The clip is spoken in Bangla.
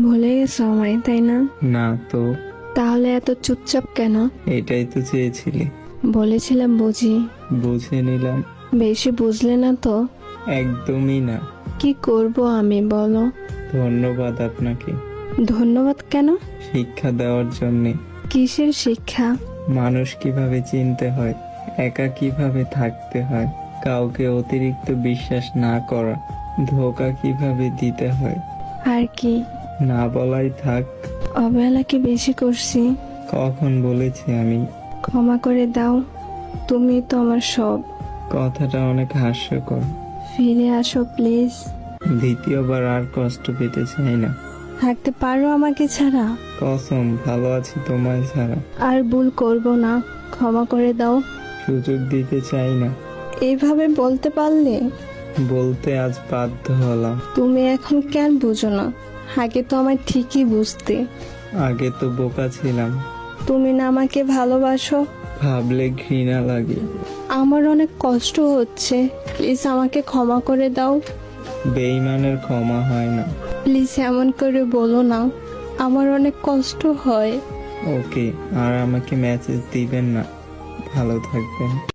ভুলে গেছো আমায়, তাই না? না তো। তাহলে এত চুপচাপ কেন? এটাই তো চেয়েছিলে। বলেছিলাম বুঝি। বুঝে নিলাম। বেশি বুঝলে না তো? একদমই না। কি করব আমি বলো? ধন্যবাদ আপনাকে ধন্যবাদ কেন? শিক্ষা দেওয়ার জন্যে। কিসের শিক্ষা? মানুষ কিভাবে চিনতে হয়, একা কিভাবে থাকতে হয়, কাউকে অতিরিক্ত বিশ্বাস না করা, ধোঁকা কিভাবে দিতে হয়। আর কি? না বলাই থাক। অবহেলা কি বেশি করছি? কখন বলেছি আমি? ক্ষমা করে দাও, তুমি তো আমার সব। কথাটা অনেক হাস্যকর। ফিরে আসো প্লিজ। দ্বিতীয়বার আর কষ্ট পেতে চাই না। থাকতে পারো আমাকে ছাড়া? কসম, ভালো আছি তোমায় ছাড়া। আর ভুল করব না, ক্ষমা করে দাও। সুযোগ দিতে চাই না। এইভাবে বলতে পারলে? বলতে আজ বাধ্য হলাম। তুমি এখন কেন বুঝো না? আগে তো আমার ঠিকই বুঝতে। আগে তো বোকা ছিলাম। তুমি না আমাকে ভালোবাসো? ভাবলে ঘৃণা লাগে। আমার অনেক কষ্ট হচ্ছে, প্লিজ আমাকে ক্ষমা করে দাও। বেইমানের ক্ষমা হয় না। প্লিজ এমন করে বলো না, আমার অনেক কষ্ট হয়। ওকে, আর আমাকে মেসেজ দিবেন না। ভালো থাকবেন।